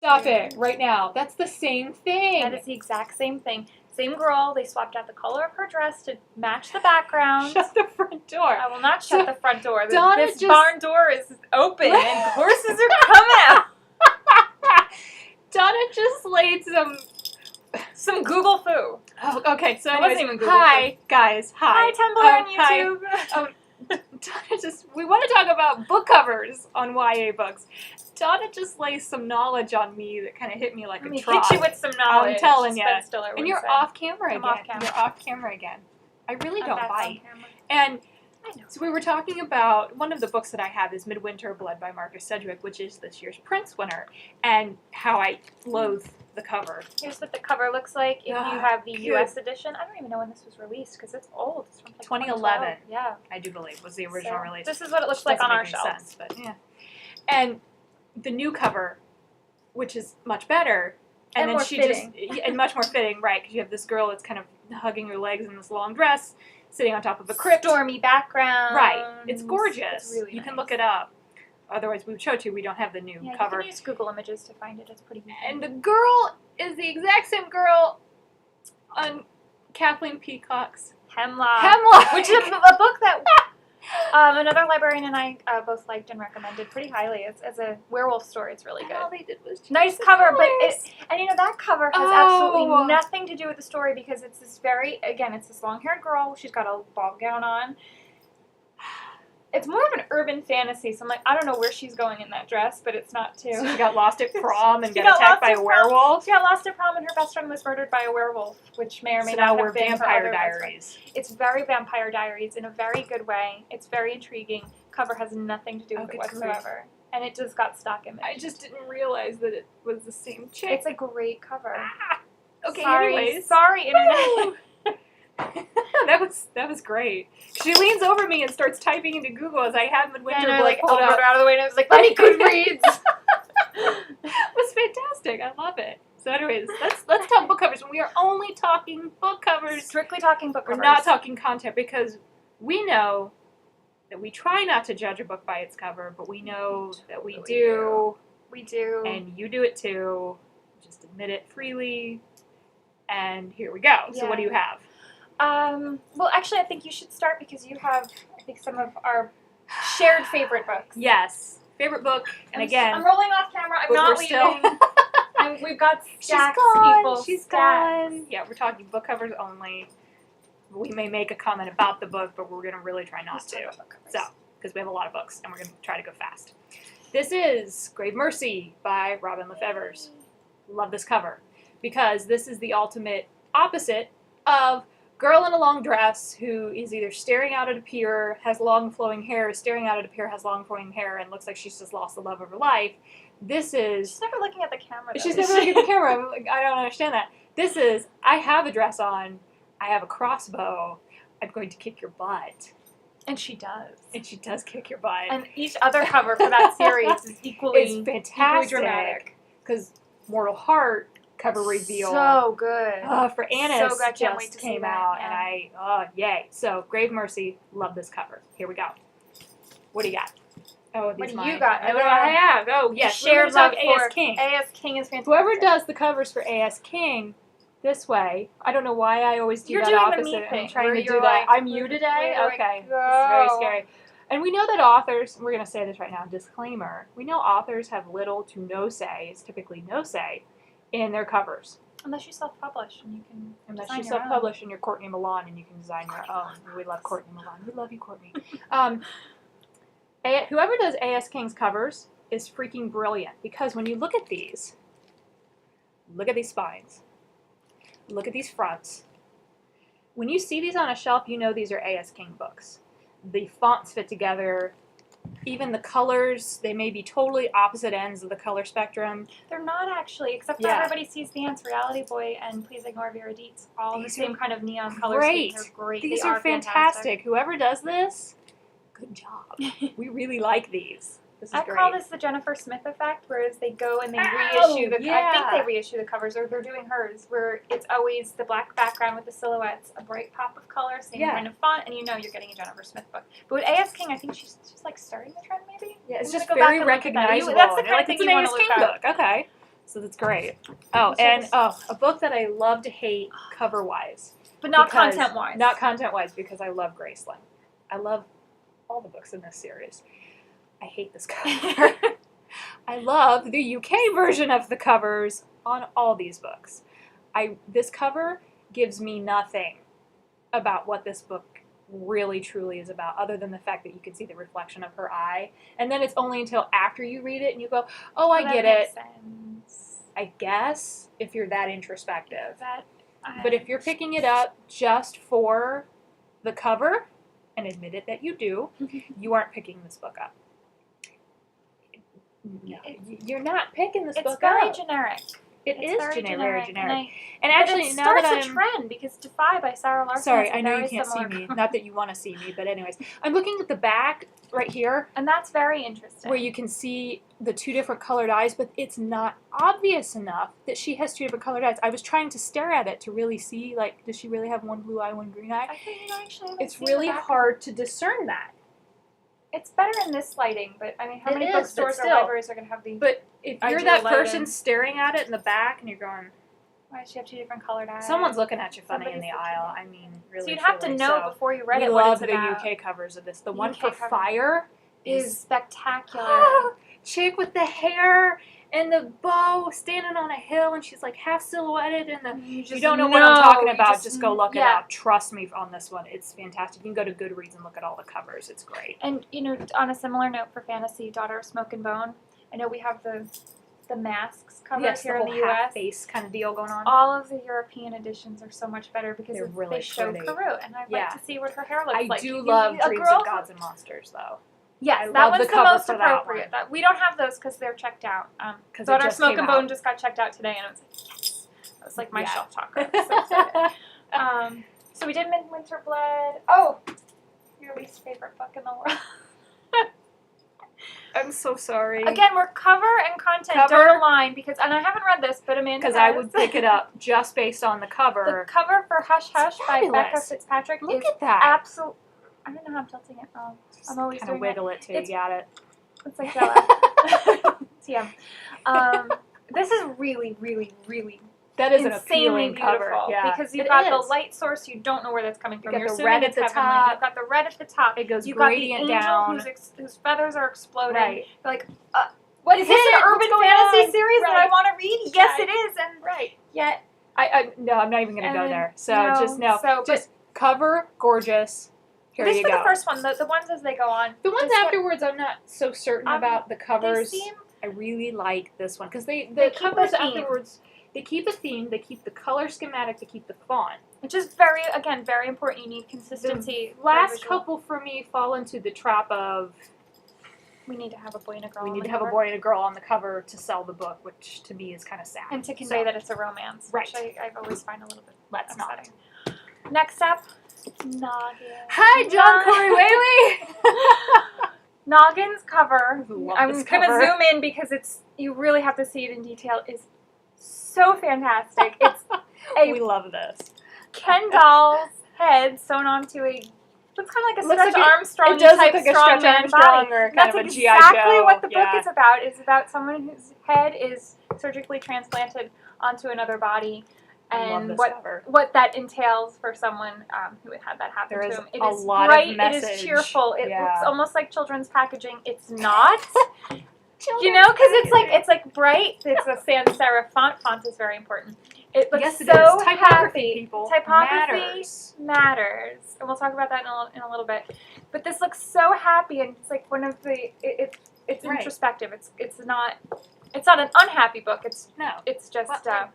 Stop it right now. That's the same thing. That is the exact same thing. Same girl. They swapped out the color of her dress to match the background. Shut the front door. I will not shut the front door. This barn door is open and horses are coming out. Donna just laid some Google foo. Oh, okay, so it anyways, wasn't even Google hi, guys. Hi. Hi, Tumblr and YouTube. Donna we want to talk about book covers on YA books. Donna just lays some knowledge on me that kind of hit me like a truck. Hit you with some knowledge. I'm telling you. Stiller And you're off camera again. You're off camera again. I really don't bite. And so we were talking about, one of the books that I have is Midwinter Blood by Marcus Sedgwick, which is this year's Prince winner, and how I loathe the cover. Here's what the cover looks like if you have the US edition. I don't even know when this was released because it's old. It's from like 2011. Yeah. I do believe was the original release. This is what it looks like on our shelves. Sense, but yeah. And the new cover, which is much better, and then more fitting. and much more fitting, right? Because you have this girl that's kind of hugging her legs in this long dress, sitting on top of a crypt. Stormy background. Right. It's gorgeous. It's really you nice. can look it up. Otherwise, we would show it to you. We don't have the new cover. You can use Google Images to find it. It's pretty easy. And the girl is the exact same girl on Kathleen Peacock's Hemlock. Which is a book that another librarian and I both liked and recommended pretty highly. As a werewolf story, it's really good. All they did was nice cover, but that cover has absolutely nothing to do with the story because it's this it's this long-haired girl. She's got a ball gown on. It's more of an urban fantasy, so I'm like, I don't know where she's going in that dress, but it's not too. So she got lost at prom and got attacked by a werewolf. She got lost at prom and her best friend was murdered by a werewolf, which may or may not have been Vampire Diaries. It's very Vampire Diaries in a very good way. It's very intriguing. Cover has nothing to do with it whatsoever. And it just got stock image. I just didn't realize that it was the same chick. It's a great cover. Okay, anyways. Sorry, Internet. that was great. She leans over me and starts typing into Google as I have Midwinter pulled her out of the way and I was like, let me Goodreads. It was fantastic. I love it. So anyways, let's talk book covers. We are only talking book covers. Strictly talking book covers. We're not talking content because we know that we try not to judge a book by its cover, but we know that we do. We do. And you do it too. Just admit it freely. And here we go. So what do you have? Well, actually, I think you should start because you have, I think, some of our shared favorite books. Yes. Favorite book. And again, I'm rolling off camera. I'm not leaving. We've got stacks of people. She's gone. Yeah, we're talking book covers only. We may make a comment about the book, but we're going to really try not to. So, because we have a lot of books, and we're going to try to go fast. This is Grave Mercy by Robin Lefevers. Love this cover. Because this is the ultimate opposite of girl in a long dress who is either staring out at a pier, has long flowing hair, staring out at a pier, has long flowing hair, and looks like she's just lost the love of her life. This is... She's never looking at the camera, though. She's never looking at the camera. I'm like, I don't understand that. This is, I have a dress on, I have a crossbow, I'm going to kick your butt. And she does. And she does kick your butt. And each other cover for that series is equally dramatic. Because Mortal Heart cover reveal. So good. For Anna's so good. just came out, and yay. So, Grave Mercy, love this cover. Here we go. What do you got? Oh, what do you got? I have. Oh, yes. Shared love for A.S. King. A.S. King is fantastic. Whoever does the covers for A.S. King this way, I don't know why I always do that opposite. I'm trying to do that. I'm you today? Okay. This is very scary. And we know that authors, we're going to say this right now, disclaimer, we know authors have little to no say, it's typically no say, in their covers. Unless you self-publish and you can Unless you self-publish and you're Courtney Milan and you can design your own. We love Courtney Milan. We love you, Courtney. Whoever does A.S. King's covers is freaking brilliant because when you look at these spines, look at these fronts. When you see these on a shelf, you know these are A.S. King books. The fonts fit together. Even the colors, they may be totally opposite ends of the color spectrum. They're not actually, except for Everybody Sees the Ants, Reality Boy, and Please Ignore Vera Dietz. All the same kind of neon colors. They're great. These are fantastic. Whoever does this, good job. We really like these. This is I great. call this the Jennifer Smith effect, whereas they go and they reissue the... I think they reissue the covers, or they're doing hers, where it's always the black background with the silhouettes, a bright pop of color, same kind of font, and you know you're getting a Jennifer Smith book. But with A.S. King, I think she's like starting the trend, maybe? Yeah, it's just very recognizable. That's the kind of thing you want to look at. Book. Okay. So that's great. Oh, and a book that I love to hate cover-wise. But not because- content-wise. Not content-wise, because I love Graceland. I love all the books in this series. I hate this cover. I love the UK version of the covers on all these books. This cover gives me nothing about what this book really truly is about, other than the fact that you can see the reflection of her eye. And then it's only until after you read it and you go, oh, I get it. Sense. I guess, if you're that introspective. But But if you're picking it up just for the cover, and admit it that you do, you aren't picking this book up. No, you're not picking this book up. It's very generic. It's very generic. And but actually, it now that starts I'm... a trend because Defy by Sarah Larson. Sorry, has a I know very you can't see similar me. cover. Not that you want to see me, but anyways. I'm looking at the back right here, And that's very interesting. where you can see the two different colored eyes, but it's not obvious enough that she has two different colored eyes. I was trying to stare at it to really see, like, does she really have one blue eye, one green eye? I think, actually, It's really hard to discern that. It's better in this lighting, but I mean, how It many is, bookstores but or still. libraries are going to have the... But if you're Ideal that lighting. person staring at it in the back and you're going, Why does she have two different colored eyes? someone's looking at you funny in Somebody's the looking aisle. at I mean, really. So you'd have to truly. know So before you read we it what love it's the about. UK covers of this. The The one UK for cover Fire Is spectacular. chick with the hair and the bow standing on a hill, and she's like half silhouetted, and You you don't know what I'm talking about. Just go look it yeah. up. Trust me on this one. It's fantastic. You can go to Goodreads and look at all the covers. It's great. And, you know, on a similar note for fantasy, Daughter of Smoke and Bone, I know we have the masks cover Yes, here the in whole the U.S. half face kind of deal going on. All of the European editions are so much better because They're really they show pretty. Karoo, and I'd Yeah. like to see what her hair looks I like. do You- love a Dreams girl of Gods and Monsters, though. Yes, I that love one's the the cover most for that appropriate. one. We don't have those because they're checked out. 'Cause it Daughter of just Smoke came and Bone out. just got checked out today, and I was like, yes. That was like my Yeah. shelf talker. I was so excited. So we did Midwinter Blood. Oh, your least favorite book in the world. I'm so sorry. Again, we're cover and content Cover. don't align because, and I haven't read this, but Amanda Because has. I would pick it up just based on the cover. The cover for Hush Hush by fabulous. Becca Fitzpatrick Look is at that. absolute. I don't know how I'm tilting it. Oh, Just I'm always kind of doing it. wiggle it till It's- you got it. It's like Jell-O. Yeah. This is really, really, really That is an insanely appealing beautiful cover. Yeah. because you've It got is. the light source. You don't know where that's coming from. got You're the assuming red it's at the heavenly. top. You've got the red at the top. It goes You've got the gradient angel down. whose feathers are exploding. Right. You're like, what is this it? an What's urban going fantasy on? series that I Right. want to read? Yes, Right. it is. And Right. yet, No, I'm not even going to go And there. So no, just no. so- just cover, gorgeous. Here this you for go. the first one. The ones as they go on. The ones This one- afterwards, I'm not so certain about the They covers. seem I really like this one because the They keep covers a theme. afterwards. They keep a theme. They keep the color schematic. They keep the font. which is very important. You need consistency. The for last visual. couple for me fall into the trap of We need to have a boy and a girl. we on need the to have a cover. be and a girl on the cover to sell the book, which to me is kind of sad. And to convey that it's a romance, Right. which I always find a little bit Let's not. upsetting. Next up, Noggin. Hi, John Corey Whaley. Noggin's cover. Love I'm this gonna cover. zoom in because you really have to see it in detail. Is so fantastic. It's We a love this. Ken doll's head sewn onto a. Looks kind of like a Looks Stretch like Armstrong It does type look like a strongman Stretch Armstrong body. or And kind that's of a G.I. exactly Joe. what the book Yeah. is about. It's about someone whose head is surgically transplanted onto another body, I love and this what cover. that entails for someone who had that happen There to is him. It a is lot of bright. It message. is cheerful. It Yeah. looks almost like children's packaging. It's not. You know, because it's like bright. It's a sans serif font. Font is very important. It looks Yes, it so is. Typography, happy. people. Typography Matters. and we'll talk about that in a little bit. But this looks so happy, and it's like one of the. It's Right. introspective. It's not an unhappy book. No. It's just. Well,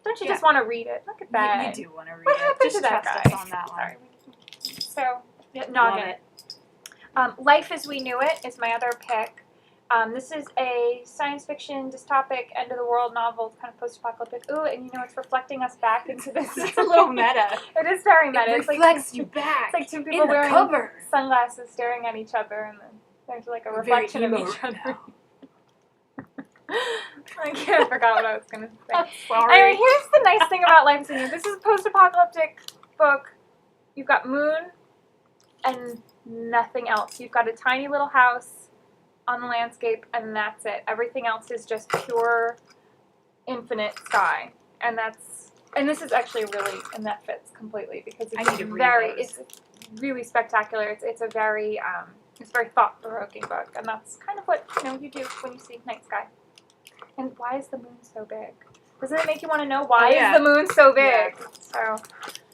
don't you yeah. just want to read it? Look at that. You do want to read What it. happened Just to that trust guy? us on that one. Sorry. So, yeah, Love Noggin. it. Life as We Knew It is my other pick. This is a science fiction, dystopic, end of the world novel, kind of post-apocalyptic. Ooh, and you know, it's reflecting us back into this. It's a little meta. It is very meta. It It's like reflects you back It's like two people in the wearing cover. sunglasses staring at each other, and then there's like a Very reflection of emo each other. now. I forgot what I was going to say. I'm sorry. Anyway, here's the nice thing about Life as We Knew It. This is a post-apocalyptic book. You've got moon and nothing else. You've got a tiny little house on the landscape, and that's it. Everything else is just pure infinite sky, and this is actually really, and that fits completely because I need to read those. it's really spectacular. It's a very thought-provoking book, and that's kind of what you do when you see night sky. And why is the moon so big? Doesn't it make you want to know why is the moon so big? Yeah. So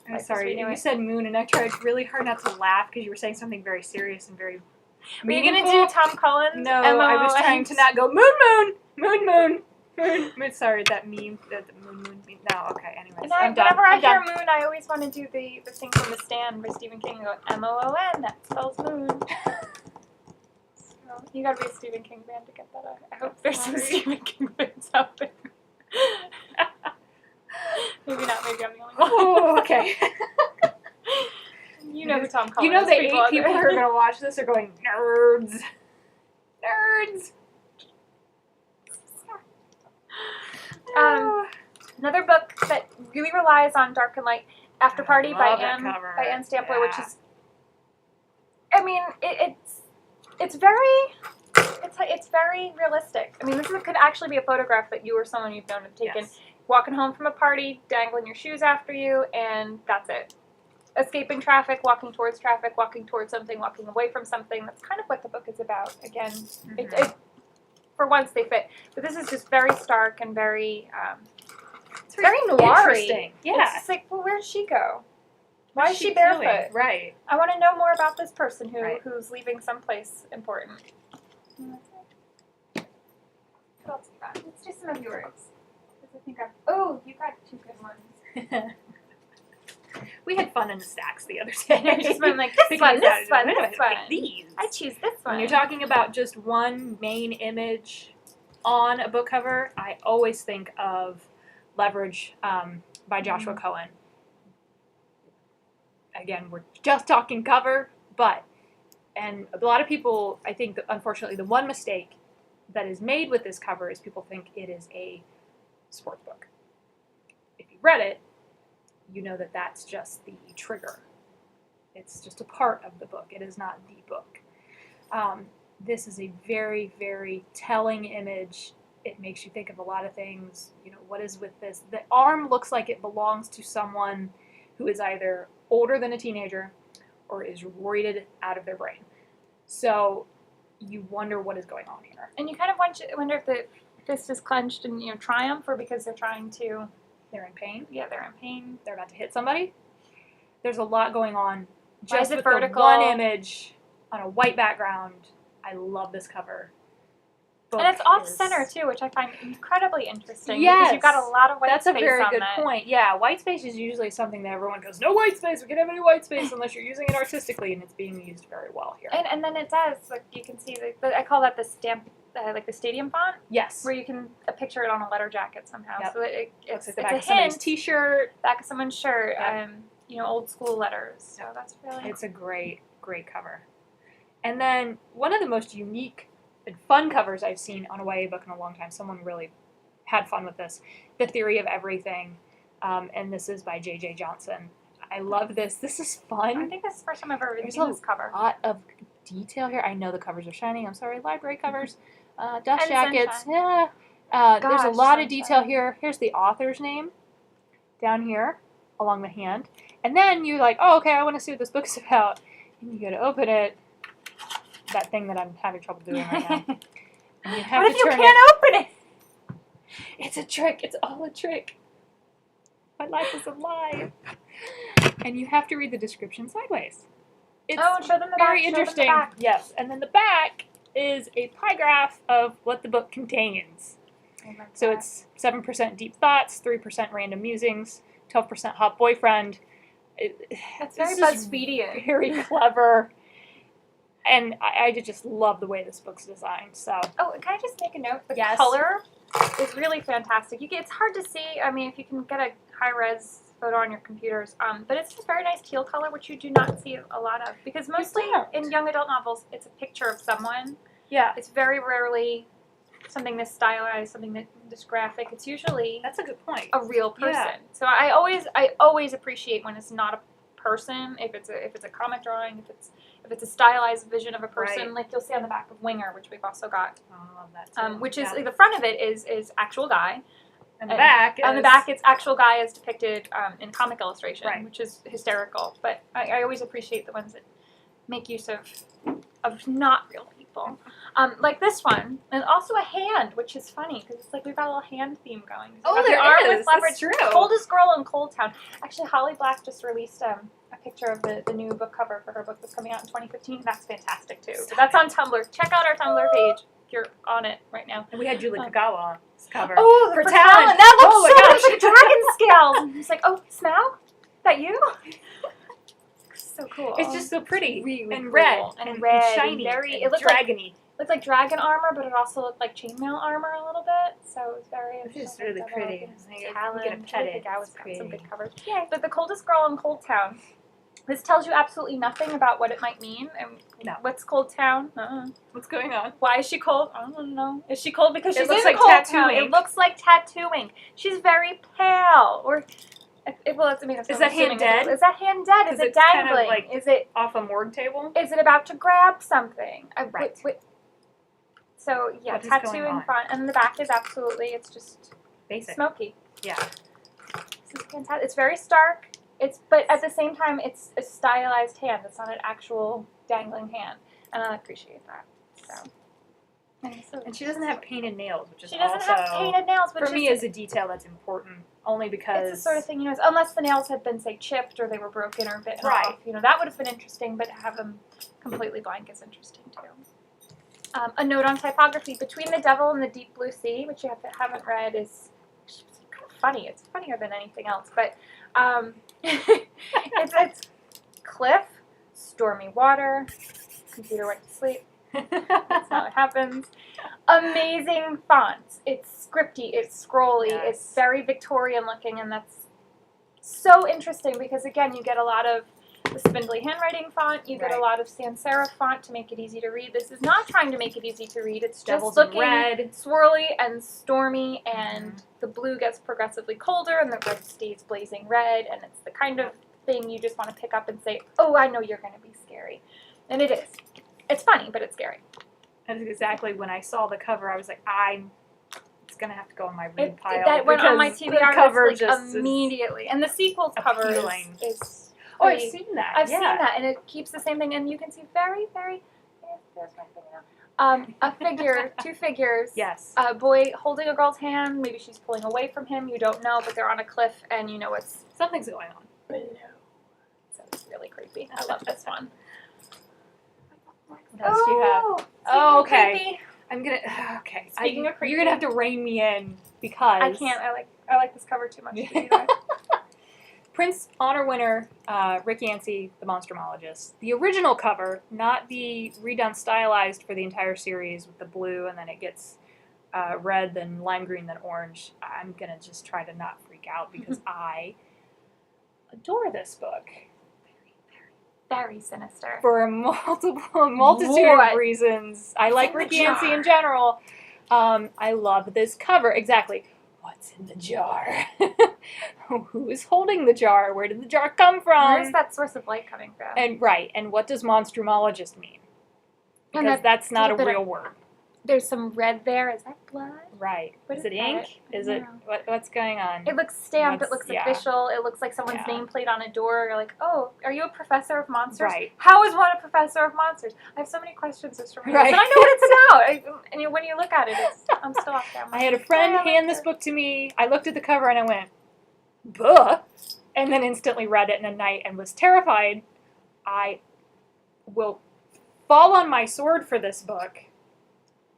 I'm sorry, you said moon, and I tried really hard not to laugh because you were saying something very serious and very meaningful. Were you gonna do Tom Collins? No, I was trying to not go moon. Sorry, that meme, the moon. No, okay. Anyways, I'm done. Whenever I hear moon, I always want to do the thing from The Stand by Stephen King. I go MOON. That spells moon. So, you gotta be a Stephen King fan to get that out. I hope there's some Stephen King fans out there. Maybe not. Maybe I'm the only one. Oh, okay. You know who Tom Collins is. You know the 8 people who are going to watch this are going, nerds. Another book that really relies on dark and light, After Party by Anne Stampler, which is, I mean, it's very realistic. I mean, this could actually be a photograph that you or someone you've known have taken, walking home from a party, dangling your shoes after you, and that's it. Escaping traffic, walking towards something, walking away from something. That's kind of what the book is about. Again, for once they fit. But this is just very stark and very, it's very noir-y. Interesting. Yeah. It's just like, well, where did she go? Why is she barefoot? Doing? Right. I want to know more about this person who's leaving someplace important. What else you got? Let's do some of yours. You got 2 good ones. We had fun in the stacks the other day. Just went like, this one. These. I choose this one. When you're talking about just one main image on a book cover, I always think of Leverage by Joshua Cohen. Again, we're just talking cover, and a lot of people, I think, unfortunately, the one mistake that is made with this cover is people think it is a sports book. If you read it, you know that that's just the trigger. It's just a part of the book. It is not the book. This is a very, very telling image. It makes you think of a lot of things. What is with this? The arm looks like it belongs to someone who is either older than a teenager or is roided out of their brain. So you wonder what is going on here. And you kind of wonder if the fist is clenched in triumph or because they're trying to... They're in pain. Yeah, they're in pain. They're about to hit somebody. There's a lot going on. Just with vertical? The one image on a white background. I love this cover. And it's off-center, too, which I find incredibly interesting. Yes. Because you've got a lot of white space on that. That's a very good point. Yeah, white space is usually something that everyone goes, no white space, we can't have any white space unless you're using it artistically, and it's being used very well here. And then it does, like, you can see, I call that the stamp, like the stadium font. Yes. Where you can picture it on a letter jacket somehow. Yep. So it's like the back of somebody's t-shirt. Back of someone's shirt, Yep. Old school letters. So that's really... It's a great, great cover. And then one of the most unique and fun covers I've seen on a YA book in a long time. Someone really had fun with this. The Theory of Everything. And this is by J.J. Johnson. I love this. This is fun. I think this is the first time I've ever seen this cover. There's a lot of detail here. I know the covers are shining. I'm sorry. Library covers. Dust jackets. Sunshine. Yeah. There's a lot of detail here. Here's the author's name down here along the hand. And then you're like, oh, okay, I want to see what this book's about. And you go to open it. That thing that I'm having trouble doing right now. And you have what to if you turn can't open it? It's a trick. It's all a trick. My life is a lie. And you have to read the description sideways. It's show them the very back. interesting. Show them the back. Yes. And then the back is a pie graph of what the book contains. So it's 7% deep thoughts, 3% random musings, 12% hot boyfriend. That's very BuzzFeedian. Very clever. And I just love the way this book's designed. So. Oh, can I just make a note? The Yes. color is really fantastic. It's hard to see. I mean, if you can get a high-res photo on your computers. But it's just very nice teal color, which you do not see a lot of. Because mostly in young adult novels, it's a picture of someone. Yeah. It's very rarely something this stylized, something this graphic. It's usually that's a good point. A real person. Yeah. So I always appreciate when it's not a person. If it's a comic drawing, if it's a stylized vision of a person, like you'll see on the back of Winger, which we've also got. Oh, I love that too. Which is the front of it is actual guy, And the back is... On the back, it's actual guy as depicted in comic illustration, Right. which is hysterical. But I always appreciate the ones that make use of not real people. Like this one, and also a hand, which is funny because it's like we've got a little hand theme going. Oh, the there arm is. with leverage. That's true. Coldest Girl in Cold Town. Actually, Holly Black just released a picture of the new book cover for her book that's coming out in 2015. That's fantastic too. So that's on Tumblr. Check out our Tumblr page if you're on it right now. And we had Julie Kagawa's cover. Oh, for Talon. Talon. That looks Oh my so gosh. much like dragon scales. And it's like, oh, Smaug? That you? So cool. It's just so pretty really and cool. red and red and shiny very. and It looked like dragony. like dragon armor, but it also looked like chainmail armor a little bit. So it was very. It's just really pretty. I'm Talon. gonna pet it. Gao has It's got some pretty. good covers. Yeah, but the Coldest Girl in Cold Town. This tells you absolutely nothing about what it might mean. And No. what's Cold Town? What's going on? Why is she cold? I don't know. Is she cold because It she's looks in like Cold tattoo Town? ink. It looks like tattooing. She's very pale. Or, well, it's, I mean, Is that hand dead? Is that hand dead? Is it it's kind dangling? of like Is it off a morgue table? Is it about to grab something? Right. So yeah, What is going tattoo in on? front, and the back is absolutely. It's just Basic. smoky. Yeah. This is fantastic. It's very stark. But at the same time, it's a stylized hand. It's not an actual dangling hand, and I appreciate that. So. And she doesn't have painted nails, which is She doesn't also, have painted nails, which for me, is a detail that's important. Only because it's the sort of thing, unless the nails had been, say, chipped or they were broken or bitten Right. off, that would have been interesting, but to have them completely blank is interesting, too. A note on typography. Between the Devil and the Deep Blue Sea, which you haven't read, is kind of funny. It's funnier than anything else, but it's cliff, stormy water, computer went to sleep. That's how it happens. Amazing fonts. It's scripty, it's scrolly, Yes. it's very Victorian looking, and that's so interesting because, again, you get a lot of the spindly handwriting font, you get a Right. lot of sans serif font to make it easy to read. This is not trying to make it easy to read, it's Devils just in looking red. swirly and stormy, and the blue gets progressively colder, and the red stays blazing red, and it's the kind of thing you just want to pick up and say, oh, I know you're going to be scary. And it is. It's funny, but it's scary. That's exactly when I saw the cover, I was like, it's gonna have to go on my read pile. That went on my because TBR the cover list, like, just immediately. And the sequel's cover appealing. is Oh, I've pretty- seen that. I've yeah. seen that, and it keeps the same thing, and you can see very, very, there's my finger now. A figure, two figures. Yes. A boy holding a girl's hand, maybe she's pulling away from him, you don't know, but they're on a cliff, and you know it's Something's going on. below. So it's really creepy. I love this one. What else do you have? Speaking Oh, of okay. creepy, I'm gonna. Okay. Speaking of creepy. you're gonna have to rein me in because I can't. I like this cover too much to do that. Prince Honor winner Rick Yancey, the Monstrumologist. The original cover, not the redone stylized for the entire series with the blue, and then it gets red, then lime green, then orange. I'm gonna just try to not freak out because I adore this book Very sinister. for a multitude What? of reasons. I like in the Rick Yancey jar? in general. I love this cover. Exactly. What's in the jar? Who is holding the jar? Where did the jar come from? Where's that source of light coming from? And right, and what does monstrumologist mean? And Because that's not a little bit real of- word. There's some red there. Is that blood? Right. What Is is it that? ink? I Is don't it know. what's going on? It looks stamped. What's- It looks yeah. official. It looks like someone's Yeah. nameplate on a door. You're like, oh, are you a professor of monsters? Right. How is one a professor of monsters? I have so many questions just from Right. and I know what it's about. And when you look at it, I'm still off there. I'm I like, had a friend "Yeah, I like hand this book to me. I looked at the cover and I went, "Buh," and then instantly read it in a night and was terrified. I will fall on my sword for this book.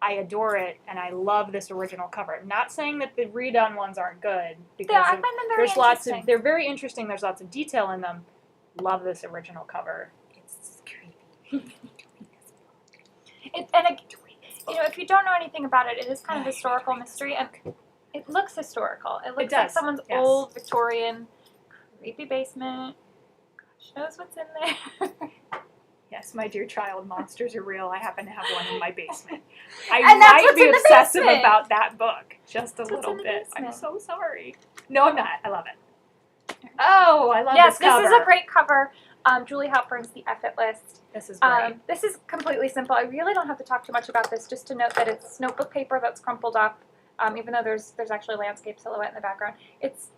I adore it, and I love this original cover. Not saying that the redone ones aren't good, because Yeah, I find them very there's lots of interesting. they're very interesting. There's lots of detail in them. Love this original cover. It's creepy. If you don't know anything about it, it is kind of historical mystery, and it looks historical. It looks like does, someone's yes. old Victorian creepy basement. Gosh knows what's in there. Yes, my dear child, monsters are real. I happen to have one in my basement. I And that's might what's be in the obsessive basement. about that book just a That's little in the bit. I'm basement. so sorry. No, I'm not. I love it. Oh, I love Yes, this cover. this is a great cover. Julie Halpern's The Effort List. This is great. This is completely simple. I really don't have to talk too much about this, just to note that it's notebook paper that's crumpled up, even though there's actually landscape silhouette in the background. It's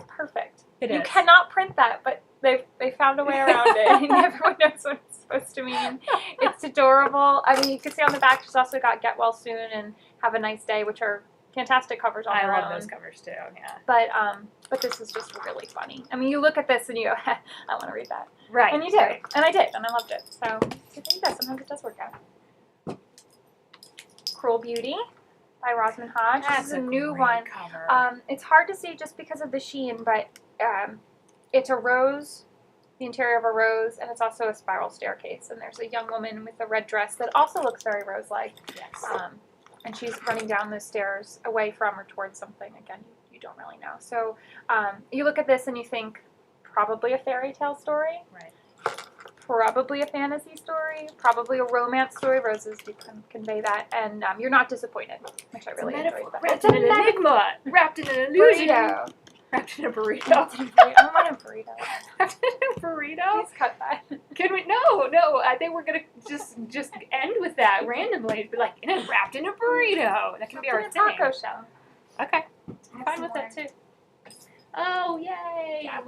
perfect. It You is. cannot print that, but they found a way around it, and everyone knows what it's supposed to mean. It's adorable. I mean, you can see on the back she's also got Get Well Soon and Have a Nice Day, which are fantastic covers on their own. I love those covers too, yeah. But this is just really funny. I mean, you look at this and you go, I want to read that. Right. And you do. Right. And I did, and I loved it. So sometimes it does work out. Cruel Beauty by Rosamund Hodge. That's This is a new great one. cover. It's hard to see just because of the sheen, but it's a rose, the interior of a rose, and it's also a spiral staircase. And there's a young woman with a red dress that also looks very rose-like. Yes. And she's running down the stairs away from or towards something. Again, you don't really know. So you look at this and you think, probably a fairy tale story. Right. Probably a fantasy story. Probably a romance story. Roses do convey that. And you're not disappointed, which I really enjoyed. Wrapped in an enigma. Wrapped in an illusion. Burrito. Wrapped in a burrito. I want a burrito. Wrapped in a burrito? Please cut that. Can we? No. I think we're gonna just end with that randomly. Be like, wrapped in a burrito. That can be our It's a thing. taco shell. Okay, I'm fine with that too. Oh yay! Yeah,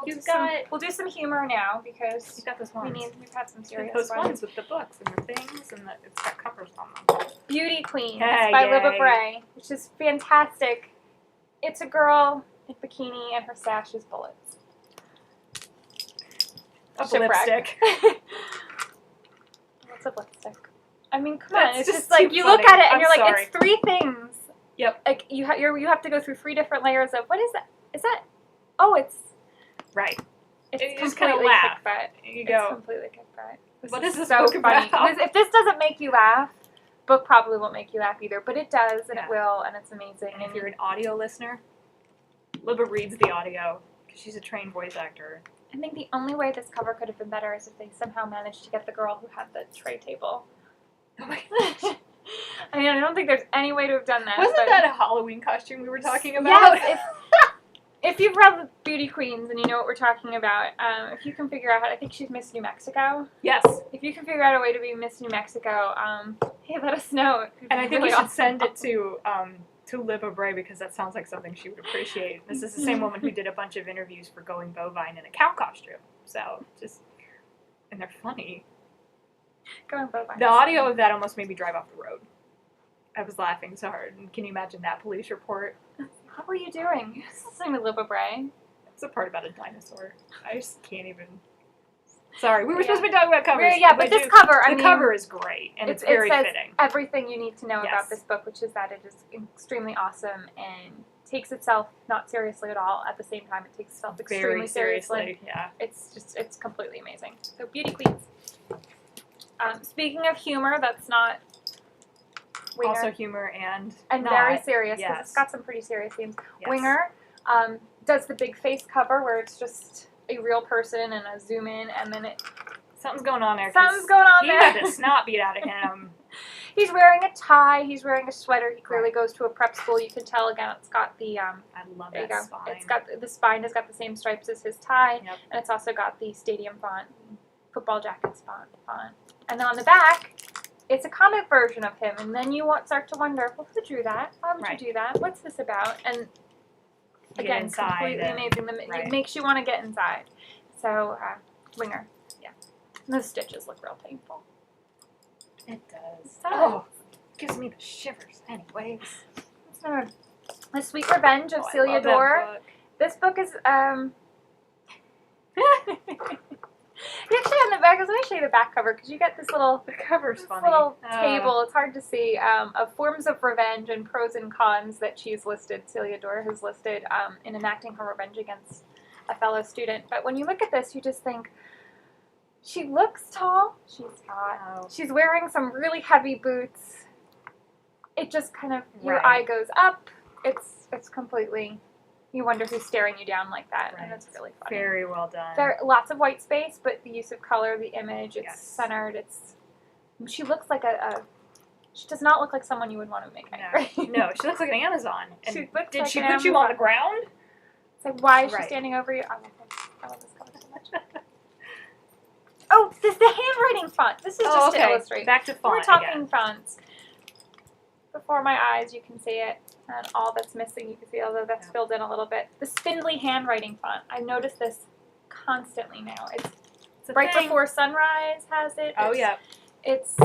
we'll do some humor now because you've got those ones. we've had some serious Those ones. ones with the books and the things and it's got covers on them. Beauty Queens Hey, by yay. Libba Bray, which is fantastic. It's a girl in a bikini and her sash is bullets. A Shipwreck. lipstick. What's a lipstick? I mean, come That's on. It's just just like too you funny. look at it and I'm you're like, sorry. it's three things. Yep. Like you have to go through three different layers of what is that? Is that? Oh, it's Right. it's You just kinda completely laugh. kickbutt. You It's go. completely kickbutt. What is this so book funny. about? If this doesn't make you laugh, book probably won't make you laugh either. But it does, and Yeah. it will, and it's amazing. And if you're an audio listener, Libba reads the audio because she's a trained voice actor. I think the only way this cover could have been better is if they somehow managed to get the girl who had the tray table. Oh my gosh. I mean, I don't think there's any way to have done that. Wasn't but that a Halloween costume we were talking about? Yes, if you've read Beauty Queens and you know what we're talking about, if you can figure out how, I think she's Miss New Mexico. Yes. If you can figure out a way to be Miss New Mexico, hey, let us know. It could And be I think really we should awesome. send it to Libba Bray because that sounds like something she would appreciate. This is the same woman who did a bunch of interviews for Going Bovine in a cow costume. So and they're funny. Going bovine. The audio of that almost made me drive off the road. I was laughing so hard. And can you imagine that police report? What were you doing? You're listening to Libba Bray. It's a part about a dinosaur. I just can't even. Sorry, we were supposed to be talking about covers. Yeah, but this cover, the cover is great and it's very it says fitting. everything you need to know Yes. about this book, which is that it is extremely awesome and takes itself not seriously at all. At the same time, it takes itself extremely Very seriously. Yeah. It's completely amazing. So Beauty Queens. Speaking of humor, that's not Winger, Also humor and not. very serious because Yes. it's got some pretty serious themes. Yes. Winger does the big face cover where it's just a real person and a zoom in, and then Something's going on there. 'Cause something's going on he there. had the snot beat out of him. He's wearing a tie. He's wearing a sweater. He clearly Right. goes to a prep school. You can tell again. It's got the I love there you that go. spine. It's got the spine has got the same stripes as his tie, Yep. and it's also got the stadium font, football jackets font. And then on the back, it's a comic version of him. And then you start to wonder, well, who drew that? Why would Right. you do that? What's this about? And Get again, inside completely and- amazing. right. It makes you want to get inside. So, Winger, yeah. And those stitches look real painful. It does. does. Oh, gives me the shivers. Anyways. So, The Sweet Revenge of Oh, I Celia love that Dore. book. This book is you actually on the back. Let me show you the back cover because you get this little The cover's funny. little table. It's hard to see of forms of revenge and pros and cons that she's listed. Celia Dore has listed in enacting her revenge against a fellow student. But when you look at this, you just think she looks tall. She's not. Oh. She's wearing some really heavy boots. It just kind of your Right. eye goes up. It's completely. You wonder who's staring you down like that, and Right. it's really funny. Very well done. There lots of white space, but the use of color, the image, it's Yes. centered. She looks like she does not look like someone you would want to make angry. No, she looks like an Amazon. And She looks did like she an put you on Amazon. the ground? It's like, why is she Right. standing over you? I love this cover so much. Oh, this is the handwriting font. This is just Oh, to okay. illustrate. Back to font We're talking again. fonts. Before my eyes, you can see it. And all that's missing, you can see, although that's filled in a little bit. The spindly handwriting font. I've noticed this constantly now. It's Right Before Sunrise has it. Oh, yeah. It's,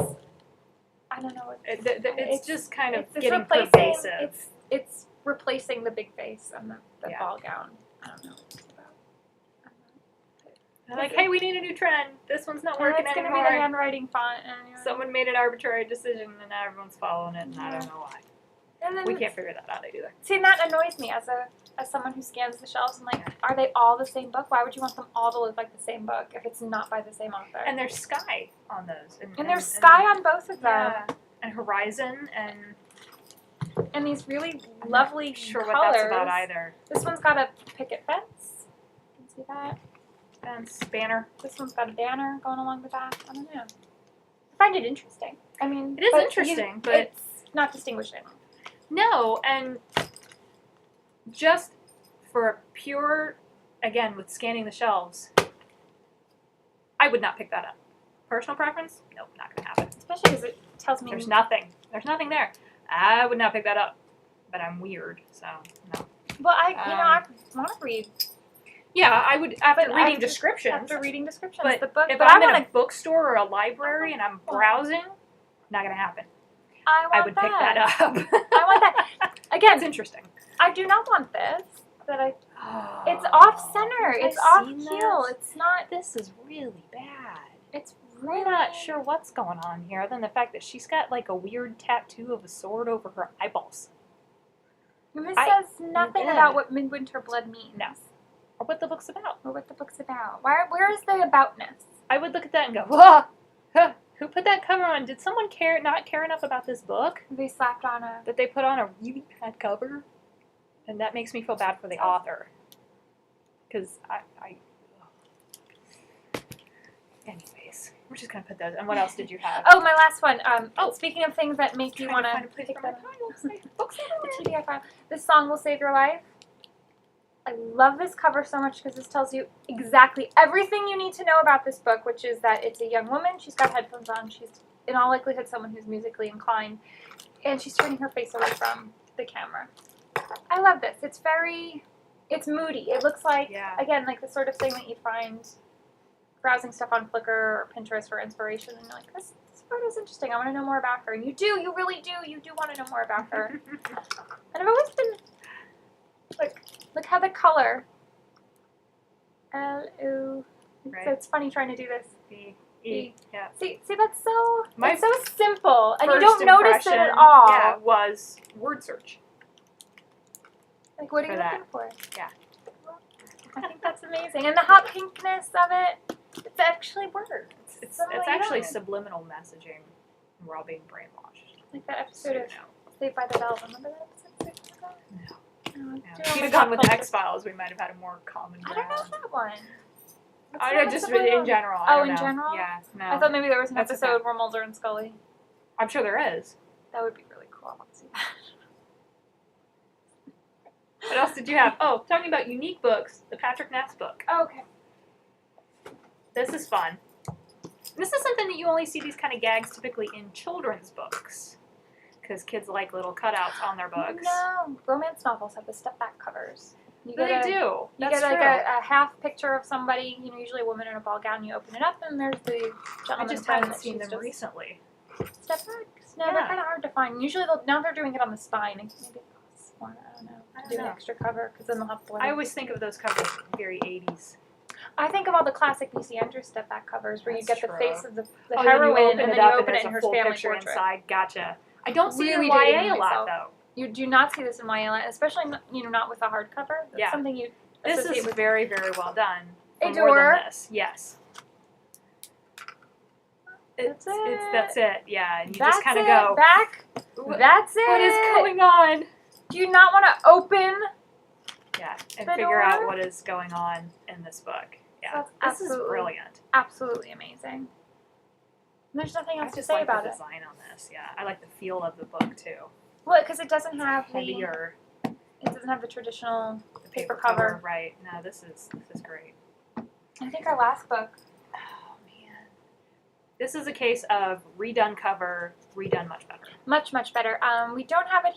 I don't know. It's just kind of it's getting pervasive. It's replacing the big face and the ball gown. I don't know what it's about. They're like, hey, we need a new trend. This one's not working it's anymore. It's going to be the handwriting font. Anyway. Someone made an arbitrary decision, and now everyone's following it, and I don't know why. And then, we can't figure that out either. See, and that annoys me as someone who scans the shelves. I'm like, are they all the same book? Why would you want them all to look like the same book if it's not by the same author? And there's sky on those. And there's sky on both of them. Yeah. And horizon and these really lovely sure colors. What that's about either. This one's got a picket fence. You can see that. Fence, banner. This one's got a banner going along the back. I don't know. I find it interesting. I mean, it is interesting, but it's not distinguishing. No, and just for pure, again, with scanning the shelves, I would not pick that up. Personal preference? Nope, not going to happen. Especially because it tells me... There's nothing there. I would not pick that up. But I'm weird, so no. Well, I want to read. Yeah, I would, after reading descriptions. After reading descriptions, but the book. If I'm in a bookstore or a library and I'm browsing, not going to happen. I would pick that up. I want that. Again, it's interesting. I do not want this. It's off center. It's off heel. It's not. This is really bad. It's really. We're not sure what's going on here, other than the fact that she's got like a weird tattoo of a sword over her eyeballs. And this says nothing about what Midwinter Blood means. No. Or what the book's about. Where is the aboutness? I would look at that and go, whoa! Huh. Who put that cover on? Did someone not care enough about this book? They slapped on that they put on a really bad cover? And that makes me feel bad for the author. Because anyways, we're just going to put those. And what else did you have? Oh, my last one. Speaking of things that make you want to pick them up. The TBI file. This song will save your life. I love this cover so much because this tells you exactly everything you need to know about this book, which is that it's a young woman. She's got headphones on. She's, in all likelihood, someone who's musically inclined. And she's turning her face away from the camera. I love this. It's moody. It looks like, again, like the sort of thing that you find browsing stuff on Flickr or Pinterest for inspiration. And you're like, this photo's interesting. I want to know more about her. And you do. You really do. You do want to know more about her. And I've always been... Look how the color. L-O. Right. So it's funny trying to do this. B-E. Yeah. See, that's so. It's so simple, and you don't notice it at impression, all. Yeah, was word search. Like, what are you looking for? Yeah. I think that's amazing, and the hot pinkness of it. It's actually words. It's actually subliminal messaging. We're all being brainwashed. Like that episode of Saved by the Bell. Remember that episode? No. If you'd have gone with X-Files, we might have had a more common ground. I don't know that one. I don't know, just in general. In general? Yeah, no. I thought maybe there was an episode where Mulder and Scully. I'm sure there is. That would be really cool. I want to see that. What else did you have? Oh, talking about unique books, the Patrick Ness book. Oh, okay. This is fun. This is something that you only see these kind of gags typically in children's books. Because kids like little cutouts on their books. No, romance novels have the step-back covers. They do. You get like a half picture of somebody, usually a woman in a ball gown. You open it up, and there's the gentleman. I just haven't seen them recently. Step backs. No, they're kind of hard to find. Usually, now they're doing it on the spine. Maybe it costs more. I don't know. Do an extra cover, because then they'll have to. I always think of those covers very 80s. I think of all the classic B.C. Andrews step-back covers, where you get the face of the heroine, and then you open it, and her family portrait inside. Gotcha. I don't see it in YA a lot, though. You do not see this in YA, especially not with a hardcover. That's something you associate This is with. very, very well done. A door. Yes. That's it. That's it. Yeah, and you just kind of go back. That's it. What is going on? Do you not want to open? Yeah, and figure out what is going on in this book. Yeah, this is brilliant. Absolutely amazing. There's nothing else to say about it. I just like the design on this. Yeah, I like the feel of the book too. Well, because it doesn't have heavier. It doesn't have the traditional paper cover. Right. No, this is great. I think our last book. Oh man, this is a case of redone cover, redone much better. Much better. We don't have it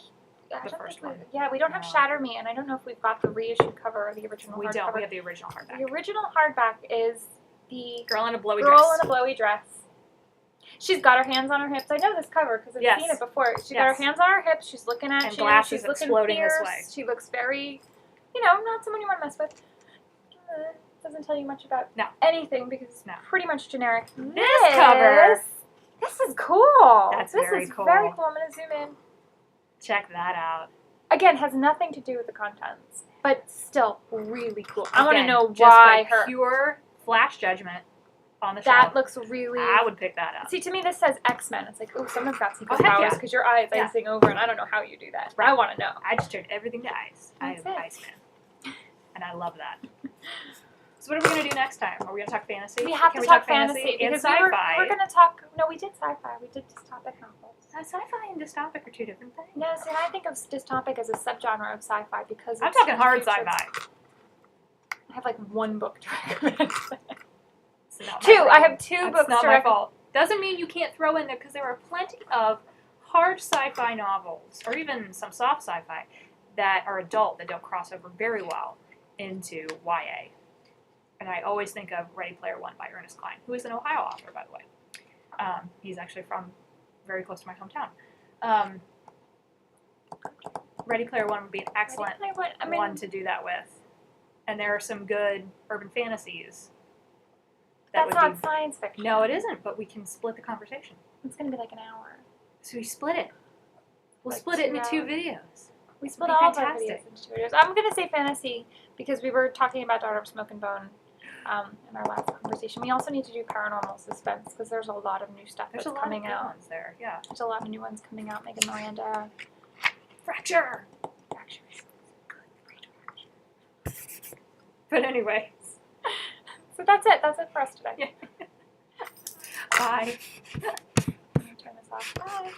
I The don't first think one. Yeah, we don't have No. Shatter Me, and I don't know if we've got the reissued cover or the original We hardcover. don't. We have the original hardback. The original hardback is the Girl in a blowy girl dress. in a blowy dress. She's got her hands on her hips. I know this cover because I've Yes. seen it before. She's got Yes. her hands on her hips. She's looking at And you. glasses She's looking exploding this fierce. way. She looks very, not someone you want to mess with. Doesn't tell you much about anything because it's pretty much generic. This cover. This is cool. That's this very is cool. very cool. I'm going to zoom in. Check that out. Again, has nothing to do with the contents, but still really cool. I want to Again, know just why by her. pure flash judgment on the That shelf. looks really. I would pick that up. See, to me, this says X-Men. It's like, oh, someone's got secret Oh, heck powers yeah. because your eye is Yeah. icing over, and I don't know how you do that. I want to know. I just turned everything to ice. I That's am it. Iceman. And I love that. So what are we going to do next time? Are we going to talk fantasy? We have Can to we talk fantasy and because sci-fi? we're going to talk. No, we did sci-fi. We did dystopic novels. Sci-fi and dystopic are two different things. No, see, I think of dystopic as a subgenre of sci-fi because I'm it's talking hard future. sci-fi. I have like one book to recommend. It's not my Two. I problem. have two That's books not to my recommend. fault. Doesn't mean you can't throw in there because there are plenty of hard sci-fi novels or even some soft sci-fi that are adult that don't cross over very well into YA. And I always think of Ready Player One by Ernest Cline, who is an Ohio author, by the way. He's actually from very close to my hometown. Ready Player One would be an excellent one to do that with. And there are some good urban fantasies. That's not science fiction. No, it isn't, but we can split the conversation. It's going to be like an hour. So we split it. We'll Like split it into 2 hours. videos. We split It'd be all of our fantastic. videos into 2 videos. I'm going to say fantasy because we were talking about Daughter of Smoke and Bone in our last conversation. We also need to do paranormal suspense because there's a lot of new stuff There's that's a lot coming of good out. ones there, yeah. There's a lot of new ones coming out. Megan Miranda. Fracture! Fracture. But anyway. So that's it. That's it for us today. Yeah. Bye. I'm going to turn this off. Bye.